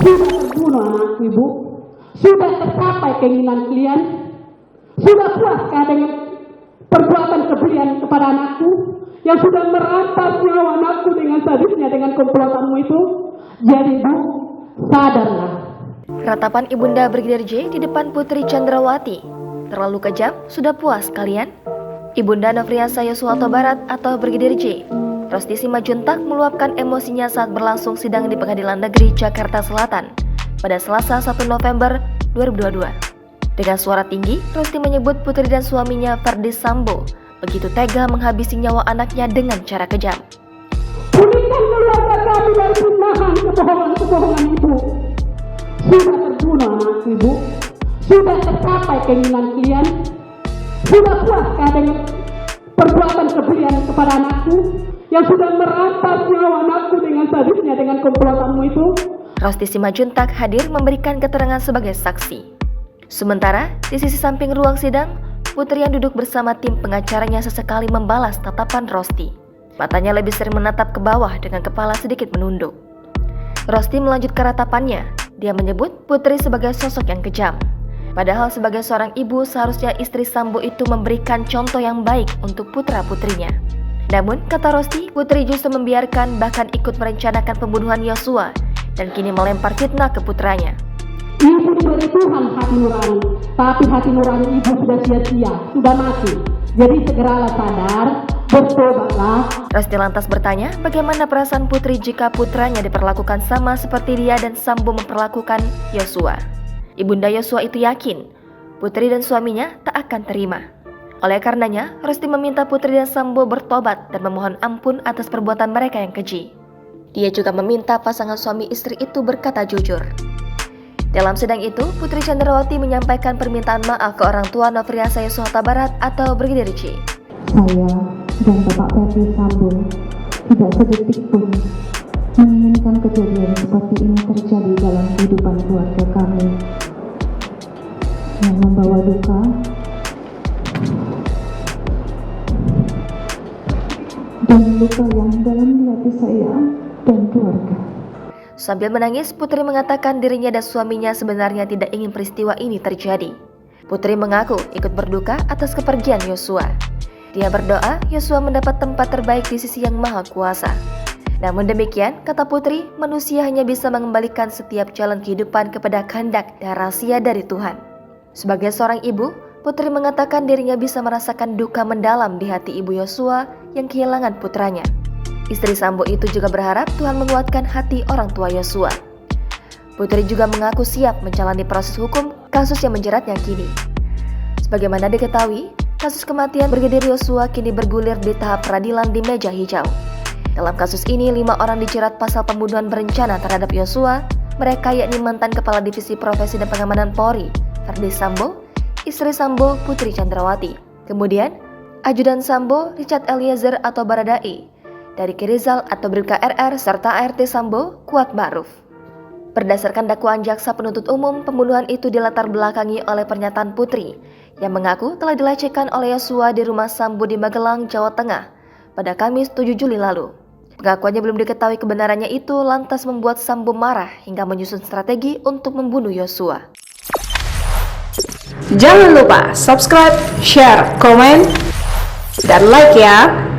Sudah terbunuh anakku, Ibu. Sudah tercapai keinginan kalian. Sudah puaskah dengan perbuatan kebencian kepada anakku yang sudah merampas nyawa anakku dengan sadisnya dengan komplotanmu itu? Jadi Ibu, sadarlah. Ratapan Ibunda Brigadir J di depan Putri Chandrawati. Terlalu kejam, sudah puas kalian? Ibunda Nofriansah Yosua Huta Barat atau Brigadir J, Rosti Simajuntak meluapkan emosinya saat berlangsung sidang di Pengadilan Negeri Jakarta Selatan pada Selasa 1 November 2022. Dengan suara tinggi, Rosti menyebut putri dan suaminya Ferdi Sambo begitu tega menghabisi nyawa anaknya dengan cara kejam. Pulihkan keluarga kami dari fitnahan kebohongan Ibu. Sudah terbunuh anakku, Ibu. Sudah tercapai keinginan kalian. Sudah puaskah dengan perbuatan kebencian kepada anakku yang sudah merampas nyawa anakku dengan sadisnya dengan komplotanmu itu? Rosti Simajuntak hadir memberikan keterangan sebagai saksi. Sementara di sisi samping ruang sidang, Putri yang duduk bersama tim pengacaranya sesekali membalas tatapan Rosti. Matanya lebih sering menatap ke bawah dengan kepala sedikit menunduk. Rosti melanjutkan ratapannya. Dia menyebut Putri sebagai sosok yang kejam. Padahal sebagai seorang ibu seharusnya istri Sambo itu memberikan contoh yang baik untuk putra-putrinya. Namun, kata Rosti, Putri justru membiarkan bahkan ikut merencanakan pembunuhan Yosua dan kini melempar fitnah ke putranya. Ibu diberi Tuhan hati nurani, tapi hati nurani Ibu sudah sia-sia, sudah mati. Jadi segeralah sadar, bertobatlah. Rosti lantas bertanya bagaimana perasaan Putri jika putranya diperlakukan sama seperti dia dan Sambo memperlakukan Yosua. Ibunda Yosua itu yakin Putri dan suaminya tak akan terima. Oleh karenanya, Rosti meminta Putri dan Sambo bertobat dan memohon ampun atas perbuatan mereka yang keji. Dia juga meminta pasangan suami istri itu berkata jujur. Dalam sidang itu, Putri Chandrawati menyampaikan permintaan maaf ke orang tua Nofriansah Yosua Huta Barat atau Brigadir J. Saya dan Bapak Ferdi Sambo tidak sedetik pun menginginkan kejadian seperti ini terjadi dalam kehidupan keluarga kami yang membawa duka dan luka yang dalam di hati saya dan keluarga. Sambil menangis, Putri mengatakan dirinya dan suaminya sebenarnya tidak ingin peristiwa ini terjadi. Putri mengaku ikut berduka atas kepergian Yosua. Dia berdoa Yosua mendapat tempat terbaik di sisi Yang Maha Kuasa. Namun demikian, kata Putri, manusia hanya bisa mengembalikan setiap jalan kehidupan kepada kehendak dan rahasia dari Tuhan. Sebagai seorang ibu, Putri mengatakan dirinya bisa merasakan duka mendalam di hati ibu Yosua yang kehilangan putranya. Istri Sambo itu juga berharap Tuhan menguatkan hati orang tua Yosua. Putri juga mengaku siap menjalani proses hukum kasus yang menjeratnya kini. Sebagaimana diketahui, kasus kematian Brigadir Yosua kini bergulir di tahap peradilan di meja hijau. Dalam kasus ini, 5 orang dijerat pasal pembunuhan berencana terhadap Yosua. Mereka yakni mantan Kepala Divisi Profesi dan Pengamanan Polri, Ferdi Sambo, istri Sambo, Putri Chandrawati. Kemudian, Ajudan Sambo, Richard Eliezer atau Baradae, dari Rizal atau Bribka RR, serta ART Sambo, Kuat Ma'ruf. Berdasarkan dakwaan jaksa penuntut umum, pembunuhan itu dilatar belakangi oleh pernyataan Putri yang mengaku telah dilecehkan oleh Yosua di rumah Sambo di Magelang, Jawa Tengah pada Kamis 7 Juli lalu. Pengakuannya belum diketahui kebenarannya itu lantas membuat Sambo marah hingga menyusun strategi untuk membunuh Yosua. Jangan lupa subscribe, share, komen, dan like ya!